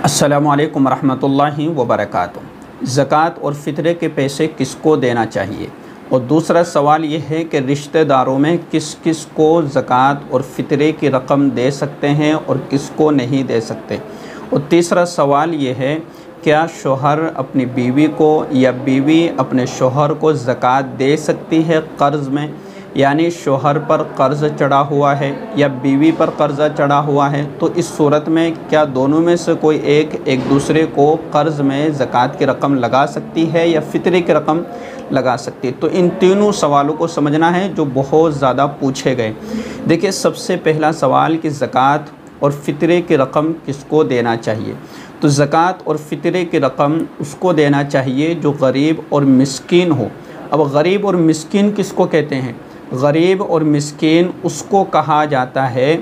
अस्सलामु अलैकुम रहमतुल्लाहि व बरकातुहू। ज़कात और फ़ितरे के पैसे किसको देना चाहिए? और दूसरा सवाल ये है कि रिश्तेदारों में किस किस को ज़कात और फ़ितरे की रकम दे सकते हैं और किसको नहीं दे सकते। और तीसरा सवाल ये है, क्या शोहर अपनी बीवी को या बीवी अपने शोहर को ज़कात दे सकती है क़र्ज़ में, यानी शोहर पर कर्ज़ चढ़ा हुआ है या बीवी पर कर्ज़ा चढ़ा हुआ है, तो इस सूरत में क्या दोनों में से कोई एक दूसरे को कर्ज़ में ज़कात की रकम लगा सकती है या फ़ितरे की रकम लगा सकती है। तो इन तीनों सवालों को समझना है जो बहुत ज़्यादा पूछे गए। देखिए, सबसे पहला सवाल कि ज़कात और फ़ितरे की रकम किसको देना चाहिए। तो ज़कात और फ़ितरे की रकम उसको देना चाहिए जो गरीब और मिस्कीन हो। अब गरीब और मिस्कीन किसको कहते हैं? गरीब और मिस्कीन उसको कहा जाता है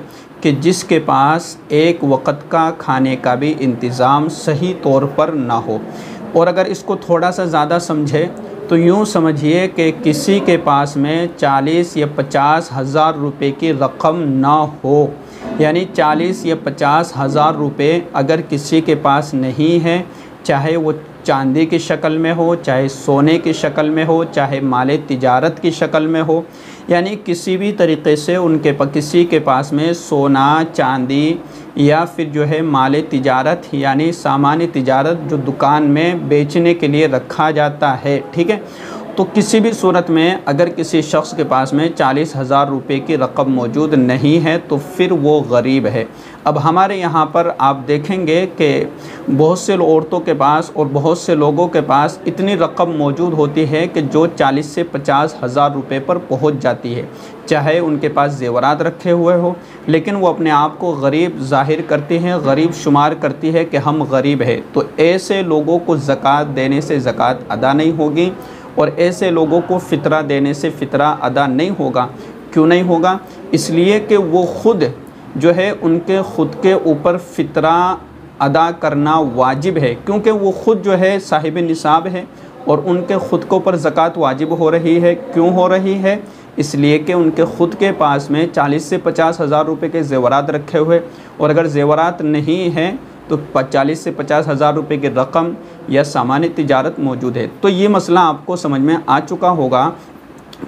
कि जिसके पास एक वक़्त का खाने का भी इंतज़ाम सही तौर पर ना हो। और अगर इसको थोड़ा सा ज़्यादा समझे तो यूँ समझिए कि किसी के पास में 40 या 50 हज़ार रुपये की रकम ना हो, यानी 40 या 50 हज़ार रुपये अगर किसी के पास नहीं है, चाहे वो चांदी की शक्ल में हो, चाहे सोने की शक्ल में हो, चाहे माले तिजारत की शक्ल में हो, यानी किसी भी तरीक़े से किसी के पास में सोना, चांदी या फिर जो है माले तिजारत यानी सामान्य तिजारत जो दुकान में बेचने के लिए रखा जाता है, ठीक है। तो किसी भी सूरत में अगर किसी शख्स के पास में 40 हज़ार रुपये की रकम मौजूद नहीं है तो फिर वो गरीब है। अब हमारे यहाँ पर आप देखेंगे कि बहुत से औरतों के पास और बहुत से लोगों के पास इतनी रकम मौजूद होती है कि जो 40 से 50 हज़ार रुपये पर पहुँच जाती है, चाहे उनके पास ज़ेवरात रखे हुए हो, लेकिन वो अपने आप को गरीब ज़ाहिर करती हैं, गरीब शुमार करती है कि हम गरीब हैं। तो ऐसे लोगों को ज़कात देने से ज़कात अदा नहीं होगी और ऐसे लोगों को फ़ितरा देने से फ़ितरा अदा नहीं होगा। क्यों नहीं होगा? इसलिए कि वो ख़ुद जो है उनके ख़ुद के ऊपर फ़ितरा अदा करना वाजिब है, क्योंकि वो ख़ुद जो है साहिब निसाब है और उनके ख़ुद के ऊपर ज़कात वाजिब हो रही है। क्यों हो रही है? इसलिए कि उनके ख़ुद के पास में 40 से 50 हज़ार रुपये के ज़ेवरात रखे हुए, और अगर ज़ेवरात नहीं है तो 40 से 50 हज़ार रुपये की रकम या सामान्य तिजारत मौजूद है। तो ये मसला आपको समझ में आ चुका होगा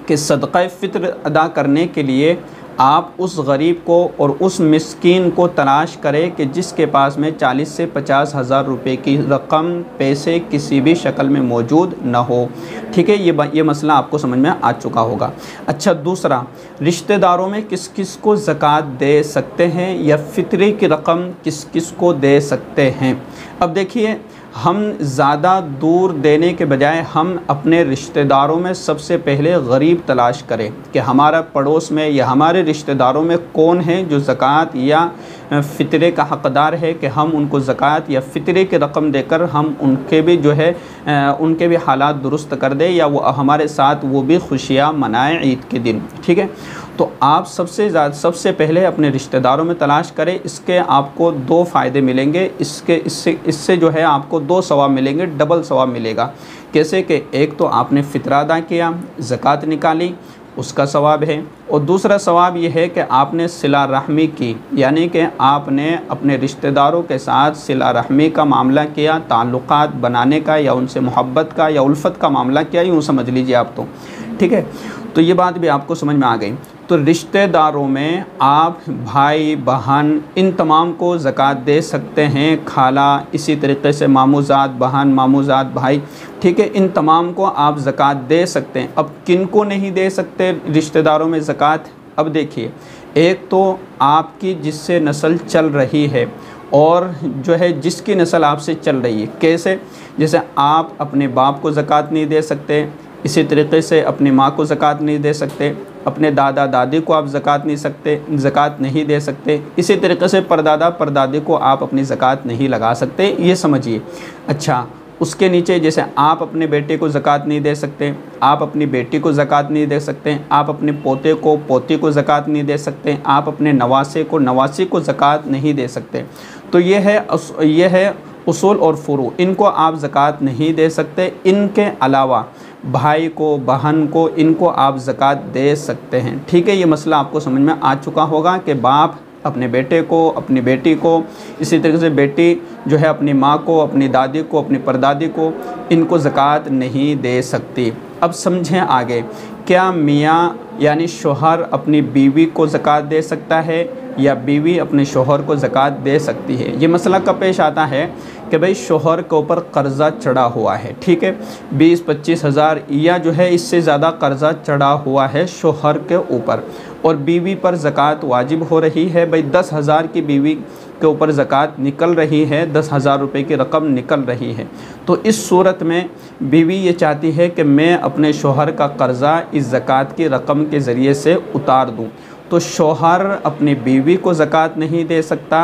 कि सदक़ा फ़ित्र अदा करने के लिए आप उस गरीब को और उस मिस्कीन को तलाश करें कि जिसके पास में 40 से 50 हज़ार रुपये की रकम पैसे किसी भी शक्ल में मौजूद न हो, ठीक है। ये मसला आपको समझ में आ चुका होगा। अच्छा, दूसरा, रिश्तेदारों में किस किस को ज़कात दे सकते हैं या फ़ितरे की रकम किस किस को दे सकते हैं। अब देखिए, हम ज़्यादा दूर देने के बजाय हम अपने रिश्तेदारों में सबसे पहले गरीब तलाश करें कि हमारा पड़ोस में या हमारे रिश्तेदारों में कौन है जो ज़कात या फ़ितरे का हक़दार है कि हम उनको ज़कात या फ़ितरे की रकम देकर हम उनके भी जो है उनके भी हालात दुरुस्त कर दें या वो हमारे साथ वो भी खुशियाँ मनाएं ईद के दिन, ठीक है। तो आप सबसे पहले अपने रिश्तेदारों में तलाश करें। इसके आपको दो फ़ायदे मिलेंगे। इससे जो है आपको दो सवाब मिलेंगे, डबल सवाब मिलेगा। कैसे कि एक तो आपने फ़ितरा अदा किया, ज़कात निकाली, उसका सवाब है, और दूसरा सवाब ये है कि आपने सिला रहमी की, यानी कि आपने अपने रिश्तेदारों के साथ सिला रहमी का मामला किया, ताल्लुक़ात बनाने का या उनसे मोहब्बत का या उल्फ़त का मामला किया, यूँ समझ लीजिए आप तो, ठीक है। तो ये बात भी आपको समझ में आ गई। तो रिश्तेदारों में आप भाई बहन इन तमाम को ज़कात दे सकते हैं, खाला, इसी तरीक़े से मामूज़ात बहन, मामूज़ात भाई, ठीक है, इन तमाम को आप ज़कात दे सकते हैं। अब किन को नहीं दे सकते रिश्तेदारों में ज़कात? अब देखिए, एक तो आपकी जिससे नस्ल चल रही है और जो है जिसकी नस्ल आपसे चल रही है। कैसे? जैसे आप अपने बाप को ज़कात नहीं दे सकते, इसी तरीक़े से अपनी माँ को ज़कात नहीं दे सकते, अपने दादा दादी को आप ज़कात नहीं दे सकते, इसी तरीक़े से परदादा परदादी को आप अपनी ज़कात नहीं लगा सकते, ये समझिए। अच्छा, उसके नीचे जैसे आप अपने बेटे को ज़कात नहीं दे सकते, आप अपनी बेटी को ज़कात नहीं दे सकते, आप अपने पोते को पोती को ज़कात नहीं दे सकते, आप अपने नवासे को नवासी को ज़कात नहीं दे सकते। तो ये है उसूल और फ़ुरू, इनको आप ज़कात नहीं दे सकते। इनके अलावा भाई को, बहन को, इनको आप ज़कात दे सकते हैं, ठीक है। ये मसला आपको समझ में आ चुका होगा कि बाप अपने बेटे को, अपनी बेटी को, इसी तरीके से बेटी जो है अपनी माँ को, अपनी दादी को, अपनी परदादी को, इनको ज़कात नहीं दे सकती। अब समझें आगे, क्या मियाँ यानी शोहर अपनी बीवी को ज़कात दे सकता है या बीवी अपने शोहर को ज़कात दे सकती है? ये मसला कब पेश आता है कि भाई शोहर के ऊपर कर्ज़ा चढ़ा हुआ है, ठीक है, 20-25 हज़ार या जो है इससे ज़्यादा कर्ज़ा चढ़ा हुआ है शोहर के ऊपर, और बीवी पर ज़कात वाजिब हो रही है। भाई 10,000 की बीवी के ऊपर ज़कात निकल रही है, 10,000 रुपये की रकम निकल रही है। तो इस सूरत में बीवी ये चाहती है कि मैं अपने शोहर का कर्ज़ा इस ज़कात की रकम के ज़रिए से उतार दूँ। तो शोहर अपनी बीवी को ज़कात नहीं दे सकता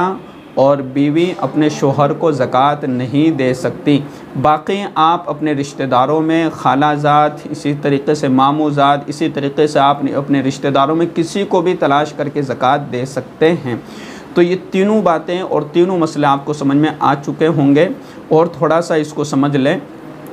और बीवी अपने शोहर को ज़कात नहीं दे सकती। बाकी आप अपने रिश्तेदारों में खालाजात, इसी तरीके से मामूजात, इसी तरीके से आप अपने रिश्तेदारों में किसी को भी तलाश करके ज़कात दे सकते हैं। तो ये तीनों बातें और तीनों मसले आपको समझ में आ चुके होंगे। और थोड़ा सा इसको समझ लें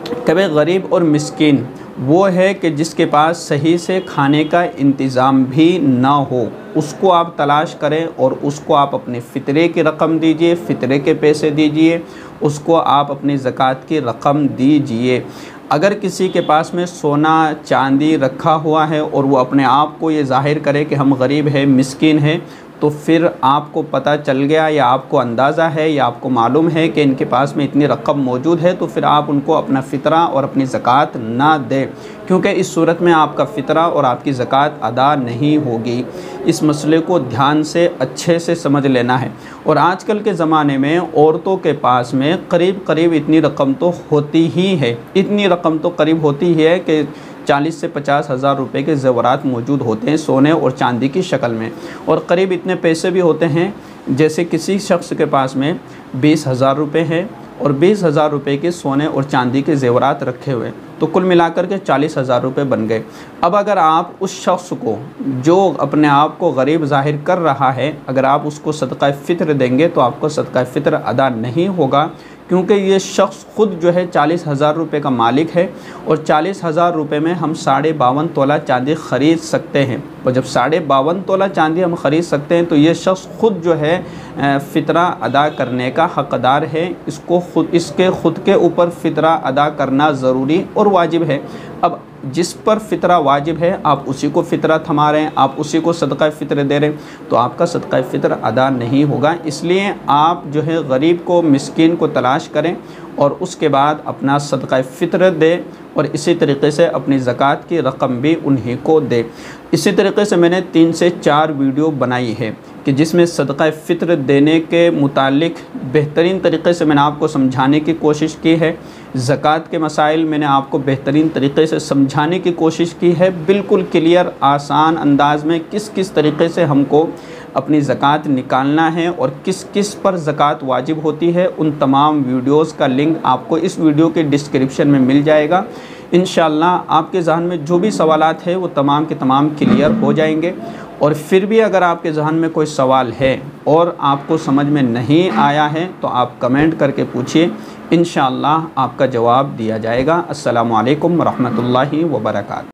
कि भाई गरीब और मिस्कीन वो है कि जिसके पास सही से खाने का इंतज़ाम भी ना हो, उसको आप तलाश करें और उसको आप अपने फ़ितरे की रकम दीजिए, फ़ितरे के पैसे दीजिए, उसको आप अपनी ज़कात की रकम दीजिए। अगर किसी के पास में सोना चांदी रखा हुआ है और वो अपने आप को ये ज़ाहिर करे कि हम गरीब हैं, मिस्कीन हैं, तो फिर आपको पता चल गया या आपको अंदाज़ा है या आपको मालूम है कि इनके पास में इतनी रकम मौजूद है, तो फिर आप उनको अपना फ़ितरा और अपनी ज़कात ना दें, क्योंकि इस सूरत में आपका फ़ितरा और आपकी ज़कात अदा नहीं होगी। इस मसले को ध्यान से अच्छे से समझ लेना है। और आजकल के ज़माने में औरतों के पास में करीब करीब इतनी रकम तो होती ही है, इतनी रकम तो करीब होती ही है कि 40 से 50 हज़ार रुपये के ज़ेवरात मौजूद होते हैं सोने और चांदी की शक्ल में, और करीब इतने पैसे भी होते हैं जैसे किसी शख्स के पास में 20,000 रुपये हैं और 20,000 रुपये के सोने और चांदी के ज़ेवरात रखे हुए, तो कुल मिलाकर के 40,000 रुपये बन गए। अब अगर आप उस शख्स को जो अपने आप को गरीब ज़ाहिर कर रहा है, अगर आप उसको सदका फ़ित्र देंगे तो आपको सदका फ़ित्र अदा नहीं होगा, क्योंकि ये शख्स ख़ुद जो है 40,000 रुपये का मालिक है और 40,000 रुपये में हम 52.5 तोला चांदी ख़रीद सकते हैं। और जब 52.5 तोला चांदी हम ख़रीद सकते हैं तो ये शख्स ख़ुद जो है फ़ितरा अदा करने का हक़दार है। इसके ख़ुद के ऊपर फ़ितरा अदा करना ज़रूरी और वाजिब है। अब जिस पर फ़ितरा वाजिब है आप उसी को फ़ितरा थमा रहे हैं, आप उसी को सदका फ़ित्र दे रहे हैं, तो आपका सदका फ़ित्र अदा नहीं होगा। इसलिए आप जो है गरीब को, मिस्कीन को तलाश करें और उसके बाद अपना सदका फ़ित्र दें और इसी तरीके से अपनी ज़कात की रकम भी उन्हीं को दे। इसी तरीके से मैंने 3 से 4 वीडियो बनाई है कि जिसमें सदका फ़ित्र देने के मुतालिक बेहतरीन तरीके से मैंने आपको समझाने की कोशिश की है। ज़कात के मसाइल मैंने आपको बेहतरीन तरीके से समझाने की कोशिश की है, बिल्कुल क्लियर आसान अंदाज में किस किस तरीके से हमको अपनी ज़कात निकालना है और किस किस पर ज़कात वाजिब होती है। उन तमाम वीडियोस का लिंक आपको इस वीडियो के डिस्क्रिप्शन में मिल जाएगा। इंशाअल्लाह आपके ज़हन में जो भी सवालात है वो तमाम के तमाम क्लियर हो जाएंगे। और फिर भी अगर आपके ज़हन में कोई सवाल है और आपको समझ में नहीं आया है तो आप कमेंट करके पूछिए, इंशाअल्लाह आपका जवाब दिया जाएगा। अस्सलामु अलैकुम व रहमतुल्लाहि व बरकातहू।